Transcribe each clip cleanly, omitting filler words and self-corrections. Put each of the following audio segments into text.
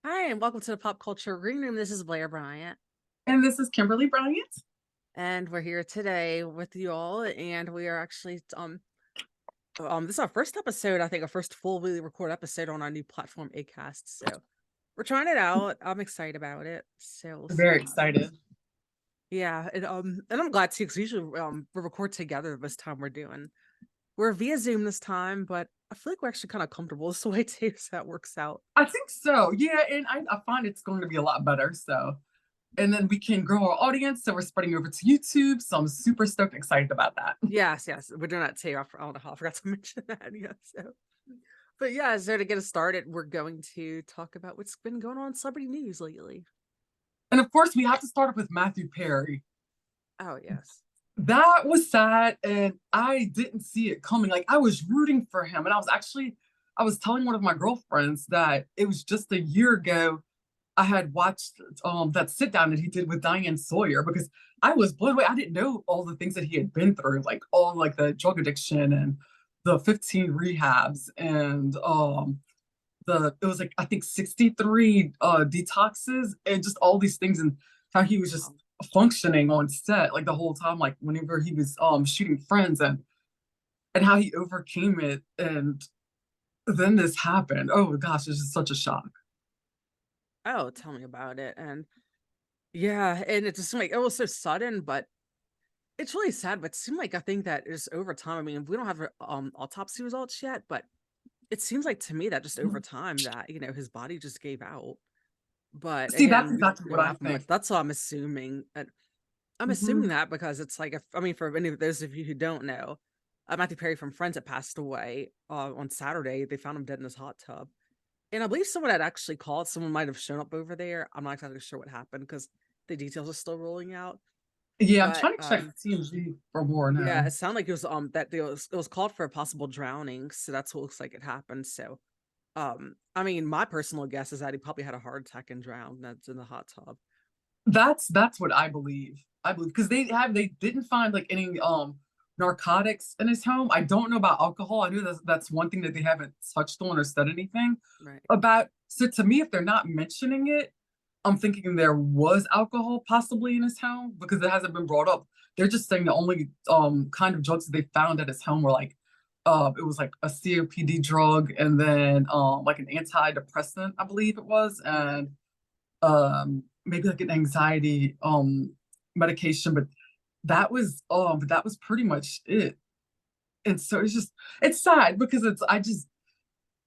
Hi, and welcome to the Pop Culture Green Room. This is Blair Bryant, And this is Kimberly Bryant. and we're here today with you all. And we are actually this is our first episode, I think, our first fully recorded episode on our new platform, Acast. So we're trying it out. I'm excited about it. So we'll see Very what happens. excited. Yeah, and I'm glad too, because usually we record together. This time we're via Zoom this time, but I feel like we're actually kind of comfortable this way too, so that works out. I think so. Yeah, and I find it's going to be a lot better. So, and then we can grow our audience. So we're spreading over to YouTube. So I'm super stoked, excited about that. Yes, we're doing that too. I don't know how I forgot to mention that. Yeah, so. But yeah, so to get us started, we're going to talk about what's been going on in celebrity news lately. And of course, we have to start off with Matthew Perry. Oh, yes. That was sad, and I didn't see it coming. Like I was rooting for him, and I was telling one of my girlfriends that it was just a year ago I had watched that sit down that he did with Diane Sawyer because I was blown away. I didn't know all the things that he had been through, like all like the drug addiction and the 15 rehabs and the it was like I think 63 detoxes and just all these things and how he was just Wow. functioning on set like the whole time, like whenever he was shooting Friends and how he overcame it and then this happened. Oh my gosh, it's just such a shock. Oh, tell me about it. And yeah, and it just seemed like it was so sudden, but it's really sad. But it seemed like I think that is over time. I mean, we don't have autopsy results yet, but it seems like to me that just over time that his body just gave out. But See, that's again, we don't exactly know what what I happened. think. But that's what I'm assuming. And I'm assuming Mhm. that because it's like, if, I mean, for any of those of you who don't know, Matthew Perry from Friends that passed away on Saturday. They found him dead in his hot tub, and I believe someone had actually called. Someone might have shown up over there. I'm not exactly sure what happened because the details are still rolling out. Yeah, I'm But trying to check TMZ for more yeah, now. it sounded like it was that it was called for a possible drowning. So that's what looks like it happened. So I mean, my personal guess is that he probably had a heart attack and drowned. That's in the hot tub. That's what I believe. I believe because they didn't find like any narcotics in his home. I don't know about alcohol. I know that's one thing that they haven't touched on or said anything Right. about. So to me, if they're not mentioning it, I'm thinking there was alcohol possibly in his home because it hasn't been brought up. They're just saying the only kind of drugs that they found at his home were like it was like a COPD drug and then like an antidepressant, I believe it was, Right. and maybe like an anxiety medication, but that was pretty much it. And so it's sad because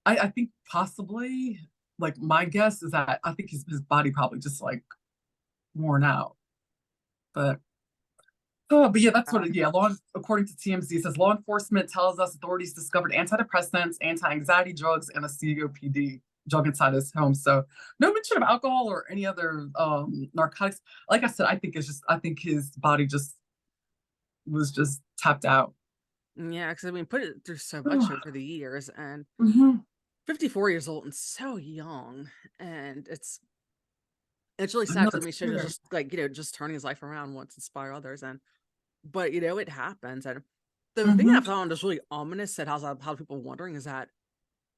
I think possibly like my guess is that I think his body probably just like worn out. But oh, but yeah, that's what Uh, it, yeah, according to TMZ, it says law enforcement tells us authorities discovered antidepressants, anti-anxiety drugs, and a COPD drug inside his home. So no mention of alcohol or any other narcotics. Like I said, I think his body just was just tapped out. yeah, because I mean, put it through so much over the years, and Mhm. 54 years old and so young, and it's really I sad know 'cause, I it's mean, should have scary. just like just turning his life around once inspire others, and but it happens, and the thing I Mhm. found is really ominous that has how people wondering is that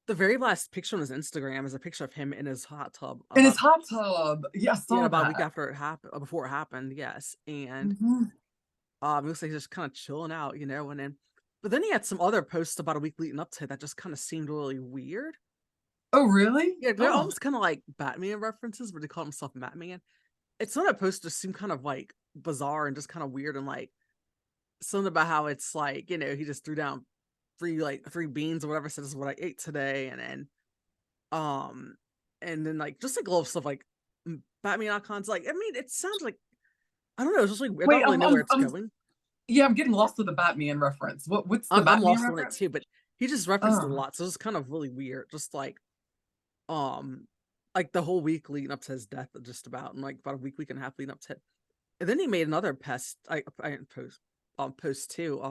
the very last picture on his Instagram is a picture of him in his hot tub In his hot tub. Yeah, I yeah, saw about a week that. after it happened, before it happened, yes, and Mhm. it looks like he's just kind of chilling out, and then but then he had some other posts about a week leading up to it that just kind of seemed really weird. Oh, really? Yeah, they're Oh, almost kind of like Batman references, but they call himself Batman. It's some of the posts just seem kind of like bizarre and just kind of weird and like something about how it's like, he just threw down three beans or whatever, said this is what I ate today, um and then like just like little stuff like Batman icons. Like, I mean, it sounds like I don't know, it's just like I wait, don't really know where it's going. yeah, I'm getting lost with the Batman reference. What's the I'm Batman lost on it reference? too, but he just referenced it a Oh. lot, so it's kind of really weird. Just um like the whole week leading up to his death, just about, and like about a week and a half leading up to it. And then he made another I post too.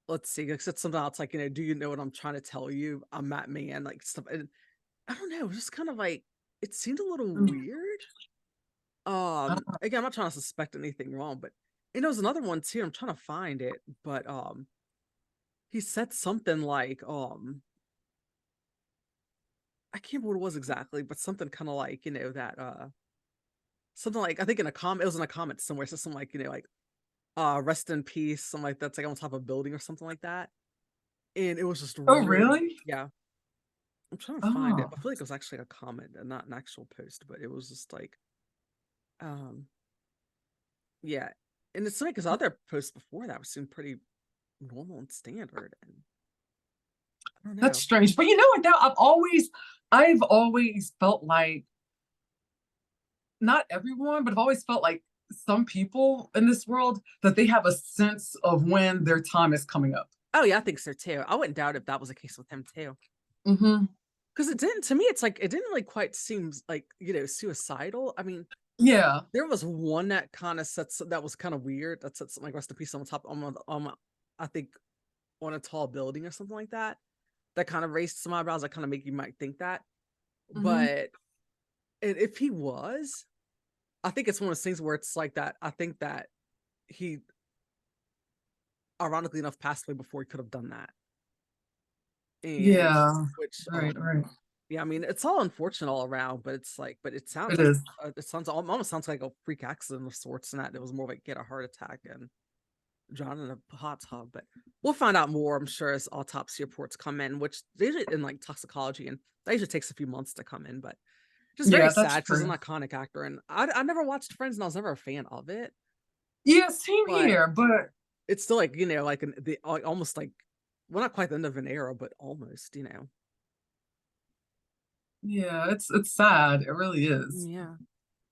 Let's see, like said something else like, do you know what I'm trying to tell you? I'm Matt Man, like stuff. And I don't know, just kind of like it seemed a little weird. Again, I'm not trying to suspect anything wrong, but there was another one too. I'm trying to find it, but he said something like I can't remember what it was exactly, but something kind of like, that something like I think in a comment it was in a comment somewhere, so something like, like rest in peace, something like that's like on top of a building or something like that. And it was just Oh, really, really? yeah. I'm trying to find it. Oh, I feel like it was actually a comment and not an actual post, but it was just like, um, yeah. And it's like his other posts before that seemed pretty normal and standard, and I don't that's know. strange. But you know what? Now I've always felt like not everyone, but I've always felt like some people in this world that they have a sense of when their time is coming up. Oh yeah, I think so too. I wouldn't doubt if that was the case with him too. Hmm. Because it didn't, to me, it's like it didn't really quite seem like, suicidal. I mean, Yeah. there was one that kind of sets that was kind of weird. That said something like rest in peace on top I think on a tall building or something like that. That kind of raised some eyebrows. That kind of make you might think that. Hmm. But if he was, I think it's one of those things where it's like that. I think that he, ironically enough, passed away before he could have done that. And Yeah. which, Right. Right. yeah, I mean, it's all unfortunate all around, but it's like, but it sounds It like is. almost sounds like a freak accident of sorts, and that it was more like get a heart attack and drown in a hot tub. But we'll find out more, I'm sure, as autopsy reports come in, which they usually in like toxicology, and that usually takes a few months to come in. But just very Yeah, that's sad because he's true. an iconic actor, and I never watched Friends, and I was never a fan of it, Yeah, same but here. But it's still like like almost like, well, not quite the end of an era, but almost. yeah, it's sad. It really is. Yeah.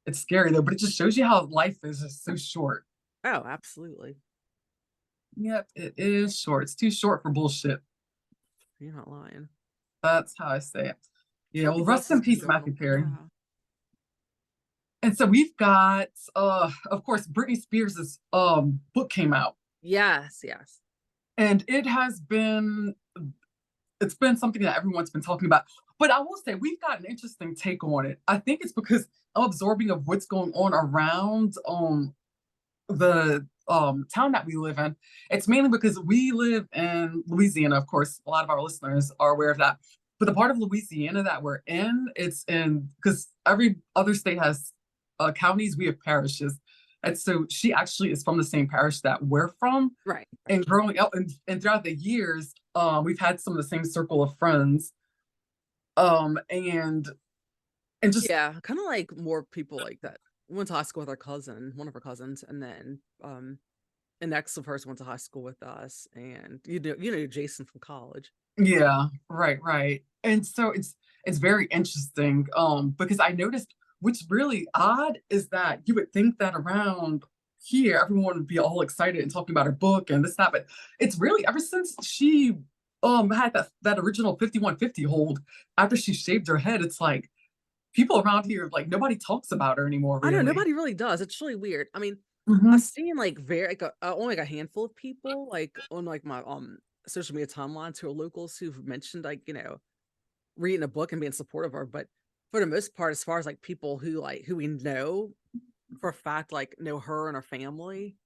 It's scary though, but it just shows you how life is just so short. Oh, absolutely. Yep, it is short. It's too short for bullshit. You're not lying. That's how I say it. Yeah, Trying to well, think what rest else has in been peace, going Matthew on. Perry. Yeah. And so we've got of course Britney Spears's book came out. Yes, yes. And it's been something that everyone's been talking about. But I will say we've got an interesting take on it. I think it's because I'm absorbing of what's going on around the town that we live in. It's mainly because we live in Louisiana. Of course, a lot of our listeners are aware of that. But the part of Louisiana that we're in, it's in because every other state has counties, we have parishes. And so she actually is from the same parish that we're from. Right, right. And growing up and throughout the years, we've had some of the same circle of friends. And just Yeah, kind of like more people like that. Went to high school with our cousin, one of our cousins, and then an ex of hers went to high school with us, and Jason from college. yeah, right, right. And so it's very interesting because I noticed what's really odd is that you would think that around here everyone would be all excited and talking about her book and this that, but it's really ever since she had that original 5150 hold after she shaved her head, it's like people around here like nobody talks about her anymore I know really. nobody really does. It's really weird. I mean, I've Hmm. seen like very like only like a handful of people like on like my social media timelines who are locals who've mentioned like reading a book and being supportive of her, but for the most part, as far as like people who we know for a fact like know her and her family,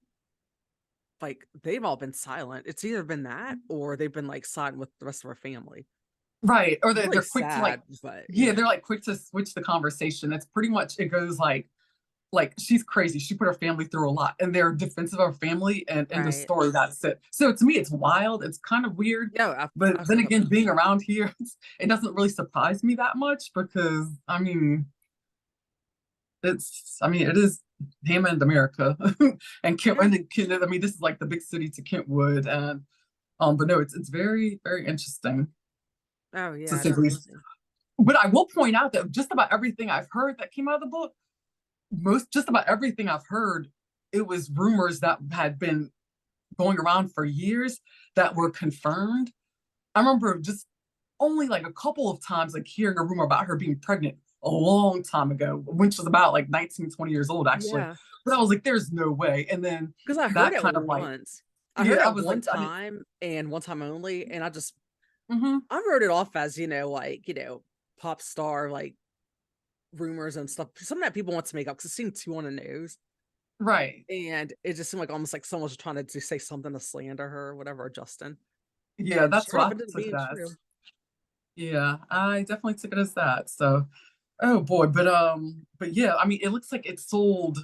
like they've all been silent. It's either been that or they've been like silent with the rest of our family. Right. Or It's really they're quick to like sad, but yeah, they're like quick to switch the conversation. It's pretty much it goes like she's crazy. She put her family through a lot and they're defensive of her family and in the right. story that's it. So to me it's wild. It's kind of weird. Yeah, But I've then heard again, about being around here, it doesn't really surprise me that much because I mean it is Hammond, America. And Kent yeah. and Kent, I mean, this is like the big city to Kentwood. And but no, it's very, very interesting Oh to yeah, say the least. definitely. But I will point out that just about everything I've heard that came out of the book, most just about everything I've heard, it was rumors that had been going around for years that were confirmed. I remember just only like a couple of times like hearing a rumor about her being pregnant a long time ago, when she was about like 19, 20 years old actually. Yeah, But I was like, there's no way. And then because I heard that it kind of like, once. I heard yeah, I it was like, one time and one time only, and mm-hmm, I wrote it off as like pop star like rumors and stuff. Something that people want to make up because it seemed too on the nose. right. And it just seemed like almost like someone was trying to say something to slander her or whatever, or Justin. Yeah, And that's sure what enough, I it ended up took it being as. true. Yeah, I definitely took it as that. So, oh boy, but yeah, I mean, it looks like it sold.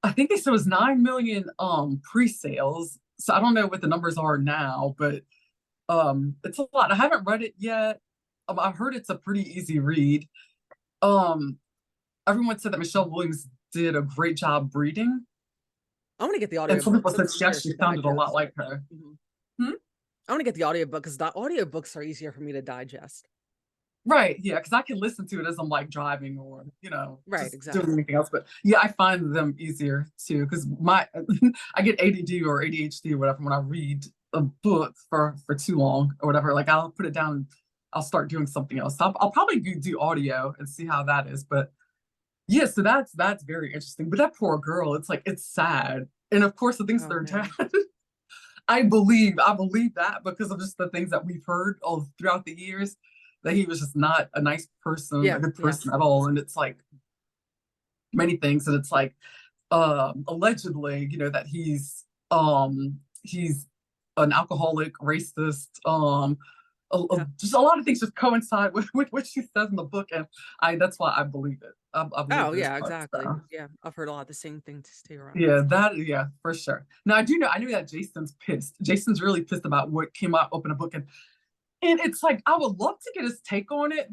I think they said it was 9 million pre-sales. So I don't know what the numbers are now, but it's a lot. I haven't read it yet. I've heard it's a pretty easy read. Um, Everyone said that Michelle Williams did a great job reading, I want to get the and some audiobook people so said it's she easier to actually sounded a lot digest. like her. Mhm. Hmm? I want to get the audiobook because the audiobooks are easier for me to digest. Right, yeah, because I can listen to it as I'm like driving or Right, just doing exactly. anything else. But yeah, I find them easier too because my I get ADD or ADHD or whatever when I read a book for too long or whatever. Like I'll put it down, and I'll start doing something else. So I'll probably do audio and see how that is. But yeah, so that's very interesting. But that poor girl, it's like it's sad, and of course the things that Oh are dad. man. I believe that because of just the things that we've heard all throughout the years that he was just not a nice person, a Yeah, good yeah. person at all. And it's like many things. And it's like allegedly, that he's an alcoholic, racist, Yeah. just a lot of things just coincide with what she says in the book. And I that's why I believe it. I believe Oh those yeah, parts. exactly. So. Yeah, I've heard a lot of the same things too around that. Yeah, for sure. Now I knew that Jason's pissed. Jason's really pissed about what came out open a book and it's like I would love to get his take on it.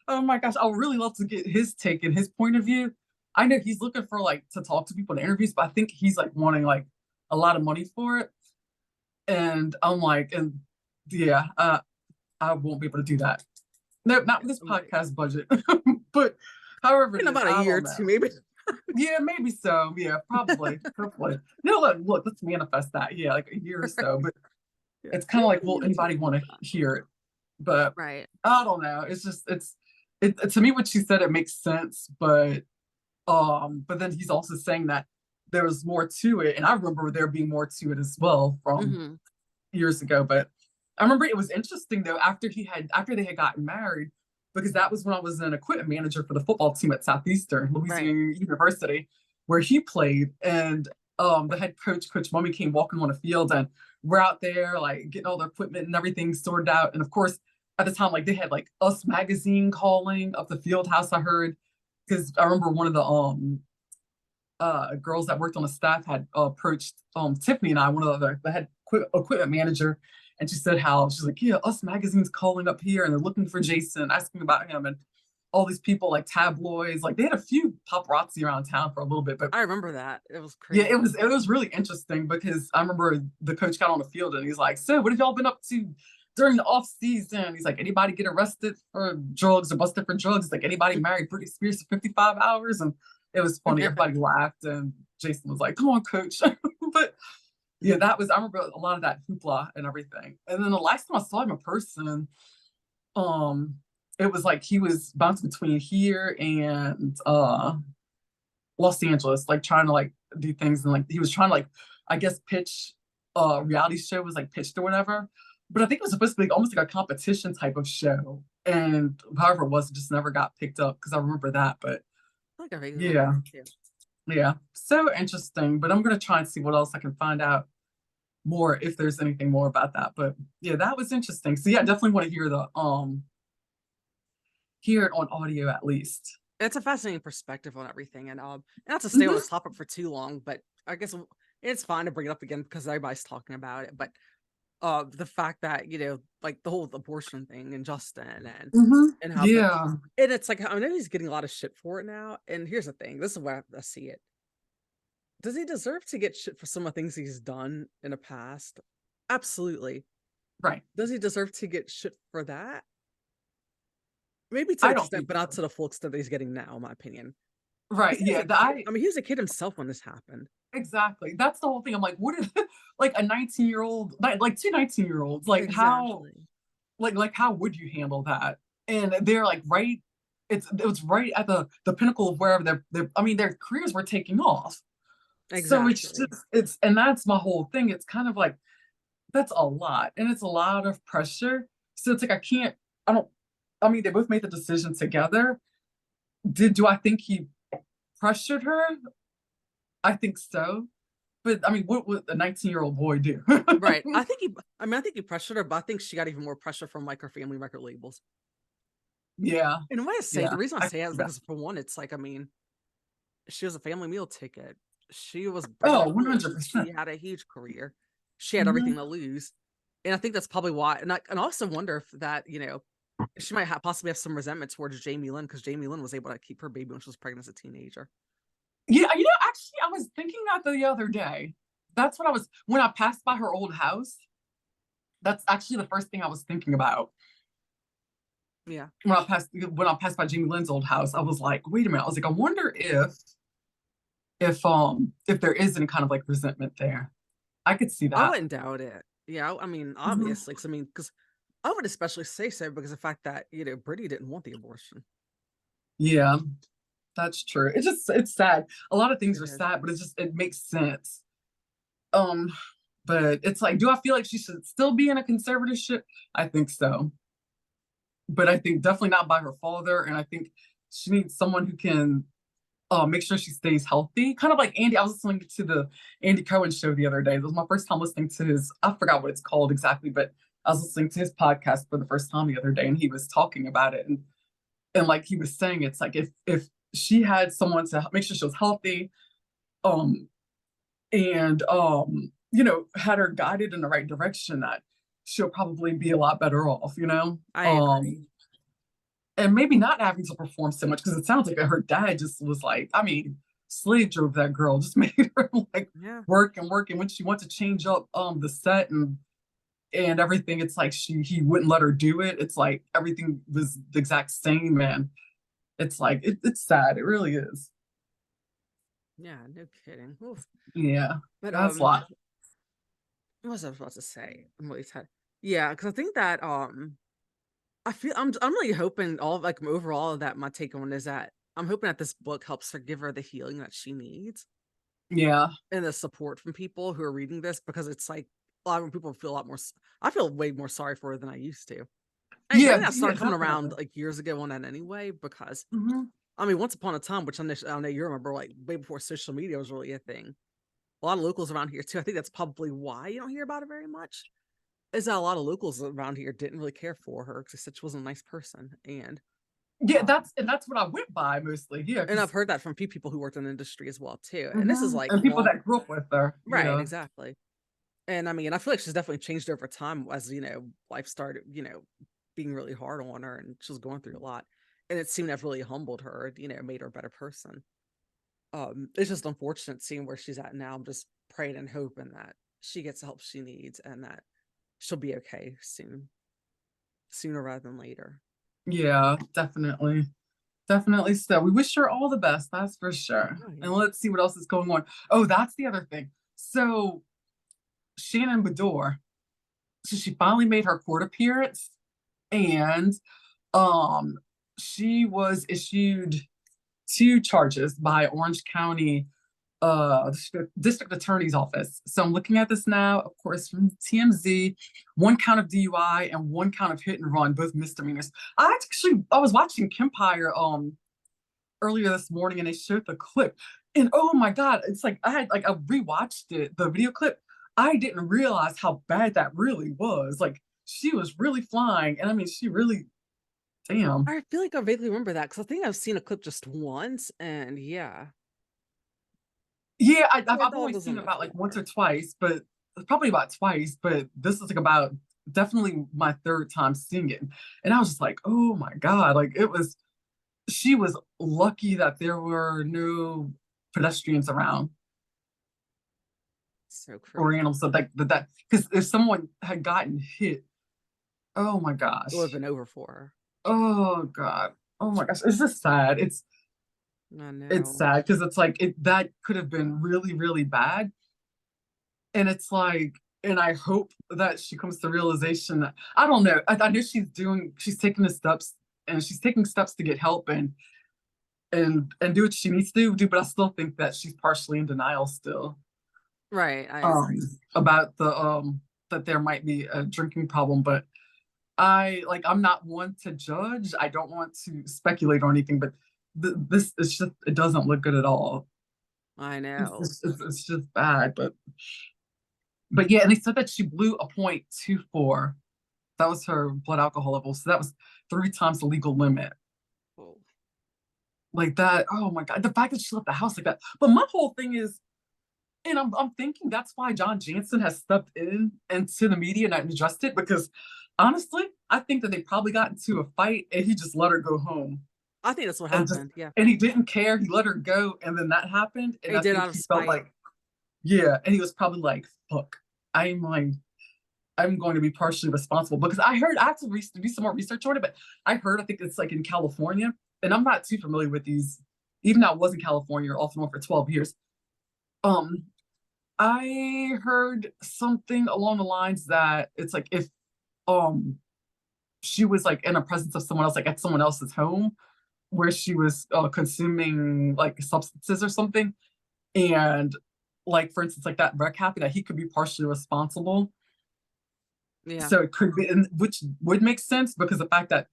Oh my gosh, I would really love to get his take and his point of view. I know he's looking for like to talk to people in interviews, but I think he's like wanting like a lot of money for it. And I'm like, and yeah, I won't be able to do that. No, not with this Right. podcast budget. But however it In is, about a I year or don't two, know. maybe. Yeah, maybe so. Yeah, probably. Hopefully. Look, let's manifest that. Yeah, like a year or so. But Yeah. it's kind of Maybe like, a will year or two anybody would want be to fine. hear it? But Right. I don't know. It's just to me what she said it makes sense, but then he's also saying that there was more to it, and I remember there being more to it as well from Hmm. years ago. But I remember it was interesting though after they had gotten married because that was when I was an equipment manager for the football team at Southeastern Right. Louisiana University, where he played, and the head coach, Coach Mummy, came walking on the field, and we're out there like getting all the equipment and everything sorted out, and of course at the time like they had like Us magazine calling up the field house. I heard because I remember one of the girls that worked on the staff had approached Tiffany and I, one of the head equipment manager, and she said how she's like, yeah, Us magazine's calling up here and they're looking for Jason, asking about him, and all these people like tabloids, like they had a few paparazzi around town for a little bit, but I remember that. It was yeah, crazy. it was really interesting because I remember the coach got on the field and he's like, so what have y'all been up to during the off season? He's like, anybody get arrested for drugs or busted for drugs? Like anybody married Britney Spears for 55 hours? And it was funny. Everybody laughed and Jason was like, come on, coach. But yeah, I remember a lot of that hoopla and everything. And then the last time I saw him in person, um, it was like he was bouncing between here and Los Angeles, like trying to like do things and like he was trying to like I guess pitch a reality show was like pitched or whatever. But I think it was supposed to be almost like a competition type of show. And however it was, it just never got picked up because I remember that. But I think I vaguely remember yeah, that too. yeah. So interesting. But I'm gonna try and see what else I can find out more if there's anything more about that. But yeah, that was interesting. So yeah, I definitely want to hear it on audio at least. It's a fascinating perspective on everything, and not to stay on this Hmm. topic for too long, but I guess it's fine to bring it up again because everybody's talking about it. But the fact that like the whole abortion thing and Justin Hmm. and how the Yeah. and it's like I know he's getting a lot of shit for it now. And here's the thing: this is where I see it. Does he deserve to get shit for some of the things he's done in the past? Absolutely. Right. Does he deserve to get shit for that? Maybe to an I don't extent, think but not so. to the full extent that he's getting now, in my opinion. Right. Because he was Yeah. a kid. I mean, he was a kid himself when this happened. Exactly. That's the whole thing. I'm like, what is like a 19-year-old, like two 19-year-olds, like how, Exactly. like how would you handle that? And they're like right, it was right at the pinnacle of wherever I mean, their careers were taking off. So it's Exactly. just and that's my whole thing. It's kind of like that's a lot, and it's a lot of pressure. So it's like I don't. I mean, they both made the decision together. Do I think he pressured her? I think so. But I mean, what would a 19-year-old boy do? Right. I think he pressured her, but I think she got even more pressure from like her family record labels. Yeah, And the way I say yeah, the reason I I say that is see that. because for one, it's like, I mean, she was a family meal ticket. She was Oh, British. She 100%. had a huge career. She had everything Mhm. to lose. And I think that's probably why. And I also wonder if that, she might possibly have some resentment towards Jamie Lynn because Jamie Lynn was able to keep her baby when she was pregnant as a teenager. Yeah, actually, I was thinking that the other day. That's what I was when I passed by her old house, that's actually the first thing I was thinking about. Yeah. When I passed by Jamie Lynn's old house, I was like, "Wait a minute." I was like, "I wonder if there is any kind of, like, resentment there." I could see I that. wouldn't doubt it. Yeah. I mean, Mhm. obviously, because I would especially say so because of the fact that, Brittany didn't want the abortion. Yeah, that's true. It's sad. A lot of things It are is. sad, but it makes sense. Um, but it's like, do I feel like she should still be in a conservatorship? I think so. But I think definitely not by her father. And I think she needs someone who can make sure she stays healthy. Kind of like Andy. I was listening to the Andy Cohen show the other day. It was my first time listening to his, I forgot what it's called exactly, but I was listening to his podcast for the first time the other day and he was talking about it. And like he was saying, it's like if she had someone to make sure she was healthy, um, and had her guided in the right direction, that she'll probably be a lot better off. I agree. And maybe not having to perform so much because it sounds like her dad just was like, I mean, slave drove that girl, just made her like Yeah. work and work. And when she went to change up the set and everything, it's like he wouldn't let her do it. It's like everything was the exact same, and it's like it's sad. It really is. Yeah. No kidding. Oof. Yeah, But that's a lot. what was I about to say? I'm really tired. Yeah, because I think that I'm really hoping all like overall that my take on it is that I'm hoping that this book helps her give her the healing that she needs Yeah, and the support from people who are reading this because it's like a lot of people feel a lot more. I feel way more sorry for her than I used to. I yeah, think I yeah, started coming definitely. around like years ago on that anyway because Hmm. I mean once upon a time, which I know you remember, like way before social media was really a thing. A lot of locals around here too. I think that's probably why you don't hear about it very much. Is that a lot of locals around here didn't really care for her because they said she wasn't a nice person, Yeah, um, that's what I went by mostly. Yeah, and I've because heard that from a few people who worked in the industry as well too. And this is hmm like and people long, that grew up with her. right? Yeah, Exactly. And I mean, I feel like she's definitely changed over time as life started, being really hard on her, and she was going through a lot. And it seemed to have really humbled her, made her a better person. It's just unfortunate seeing where she's at now. I'm just praying and hoping that she gets the help she needs and that she'll be okay soon, sooner rather than later. yeah, definitely. Definitely so. We wish her all the best, that's for sure. Oh And yeah. let's see what else is going on. Oh, that's the other thing. So Shannon Bedore, so she finally made her court appearance, and um she was issued two charges by Orange County district attorney's office. So I'm looking at this now, of course, from TMZ, one count of DUI and one count of hit and run, both misdemeanors. I was watching Kempire earlier this morning and they showed the clip. And oh my God, it's like I rewatched it, the video clip. I didn't realize how bad that really was. Like she was really flying. And I mean, she really, damn. I feel like I vaguely remember that because I think I've seen a clip just once, and yeah, Yeah, yeah, I've dog only was seen on it the about like once or floor. twice, but probably about twice. But this is like about definitely my third time seeing it. And I was just like, oh my God. Like she was lucky that there were no pedestrians around So or crazy. animals. So that, because if someone had gotten hit, oh my It would have gosh. been over for her. Oh God. Oh my gosh. It's just sad. I It's know. sad because it's like that could have been really, really bad. And it's like, and I hope that she comes to realization that I don't know. I know she's taking the steps and she's taking steps to get help and do what she needs to do, but I still think that she's partially in denial still. Right, I agree. About the that there might be a drinking problem, but I'm not one to judge. I don't want to speculate or anything, but this is just, it doesn't look good at all. I It's, know. it's, it's, it's just bad, but yeah, and they said that she blew a 0.24. That was her blood alcohol level. So that was 3 times the legal limit. Oh, Like that. Oh my God. The fact that she left the house like that. But my whole thing is, and I'm thinking that's why John Jansen has stepped in into the media and addressed it because honestly, I think that they probably got into a fight and he just let her go home I think that's what and just happened. Yeah. and he didn't care. He let her go and then that happened. And He I did think out of he felt spite. like, yeah, and he was probably like, fuck, I'm like I'm going to be partially responsible because I heard I have to do some more research on it, but I heard I think it's like in California, and I'm not too familiar with these. Even though I was in California off and on for 12 years, um, I heard something along the lines that it's like if um she was like in the presence of someone else, like at someone else's home, where she was consuming like substances or something, and like for instance, like that wreck happened, that he could be partially responsible. Yeah. So it could be, which would make sense because the fact that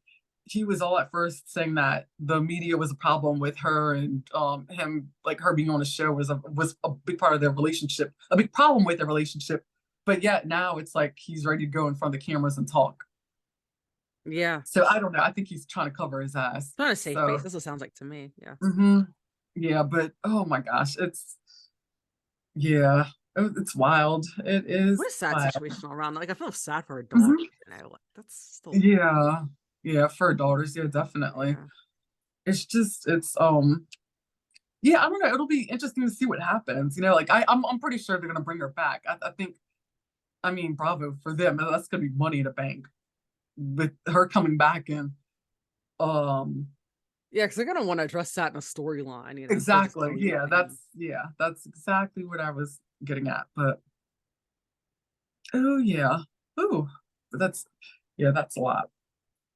he was all at first saying that the media was a problem with her and him, like her being on the show was a big part of their relationship, a big problem with their relationship. But yet now it's like he's ready to go in front of the cameras and talk. Yeah. So I don't know. I think he's trying to cover his ass. Not a safe face. So That's what it sounds like to me. Yeah. mhm. Yeah, but oh my gosh, yeah, it's wild. It is What a sad wild. situation all around. Like I feel sad for her daughter. Mhm. You know, like that's still Yeah, yeah, for daughters, yeah, definitely. yeah. It's yeah, I don't know. It'll be interesting to see what happens. You know, like I'm pretty sure they're gonna bring her back. I think, I mean, bravo for them. That's gonna be money in the bank with her coming back and um Yeah, because they're gonna want to address that in a storyline, you know, instead of just exactly. telling you Yeah, what happened. that's exactly what I was getting at. But oh yeah. Ooh, that's yeah, that's a lot.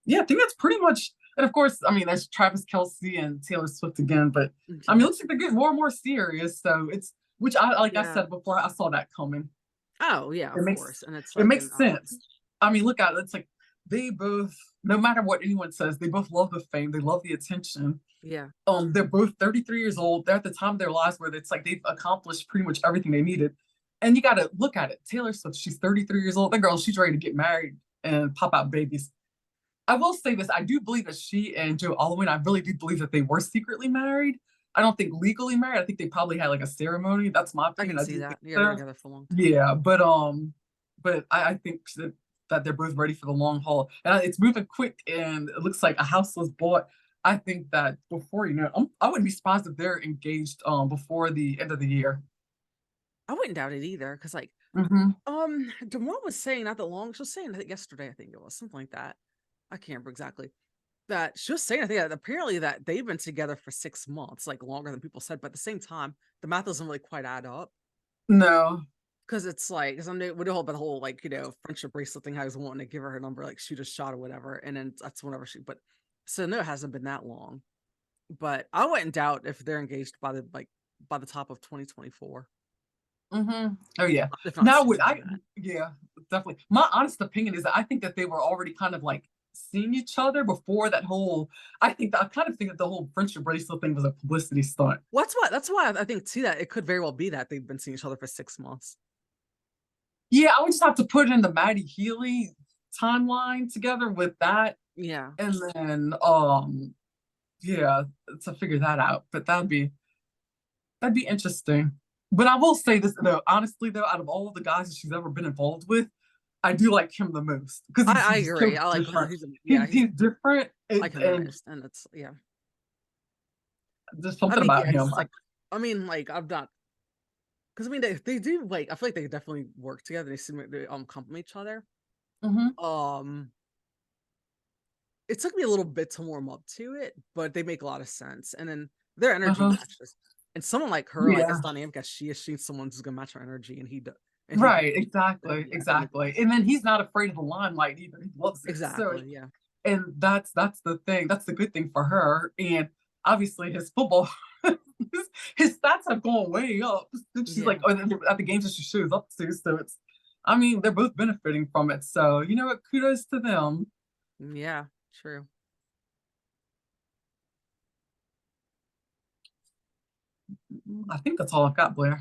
Yeah, I think that's pretty much, and of course, I mean, there's Travis Kelsey and Taylor Swift again, but I mean, it Yeah. looks like they're getting more and more serious. So it's, which I, like I Yeah. said before, I saw that coming. Oh yeah, It of makes course. And it's it like an makes sense. I mean, look at it. It's like they both, no matter what anyone says, they both love the fame, they love the attention. yeah. They're both 33 years old. They're at the time of their lives where it's like they've accomplished pretty much everything they needed. And you got to look at it. Taylor Swift, she's 33 years old. That girl, she's ready to get married and pop out babies. I will say this: I do believe that she and Joe Alwyn, I really do believe that they were secretly married. I don't think legally married. I think they probably had like a ceremony. That's my I can opinion. I see do think that. Yeah, they're so. together for a long time. Yeah, but I think that they're both ready for the long haul, and it's moving quick. And it looks like a house was bought. I think that before you know, I wouldn't be surprised if they're engaged before the end of the year. I wouldn't doubt it either, because like Hmm. Demore was saying not that long, she was saying I think yesterday, I think it was something like that. I can't remember exactly. That she was saying, I think that apparently that they've been together for 6 months, like longer than people said, but at the same time, the math doesn't really quite add up. No. Because it's like, because I'm with the whole like, you know, friendship bracelet thing. I was wanting to give her number, like shoot a shot or whatever. And then that's whenever but so no, it hasn't been that long. But I wouldn't doubt if they're engaged by the top of 2024, Hmm. Oh yeah. if not Now sooner would than I? that. Yeah, definitely. My honest opinion is that I think that they were already kind of like seeing each other before that whole. I kind of think that the whole friendship bracelet thing was a publicity stunt. Well, that's why I think too that it could very well be that they've been seeing each other for 6 months. Yeah, I would just have to put it in the Maddie Healy timeline together with that, Yeah. and then yeah, to figure that out. But that'd be interesting. But I will say this though, honestly though, out of all of the guys that she's ever been involved with, I do like him the most because I he's so agree. I like him. different. Yeah, He's different, I like him the and most. And it's yeah. there's I something think about yeah, him. it's like I mean, like I'm not because I mean they do like I feel like they definitely work together. They seem like they complement each other. Mhm, Um it took me a little bit to warm up to it, but they make a lot of sense. And then their energy uh-huh. matches. And someone like her, like as Yeah. dynamic as she is, she's someone who's gonna match her energy, and he Right, does. Then exactly, yeah, that makes a lot exactly. of And sense. then he's not afraid of the limelight either. He loves it. So, Exactly. Yeah. and that's the thing. That's the good thing for her. And obviously his football his stats have gone way up. She's like Yeah. at the games that she shows up to. So it's, I mean, they're both benefiting from it. So you know what? Kudos to them. Yeah. True. I think that's all I've got, Blair.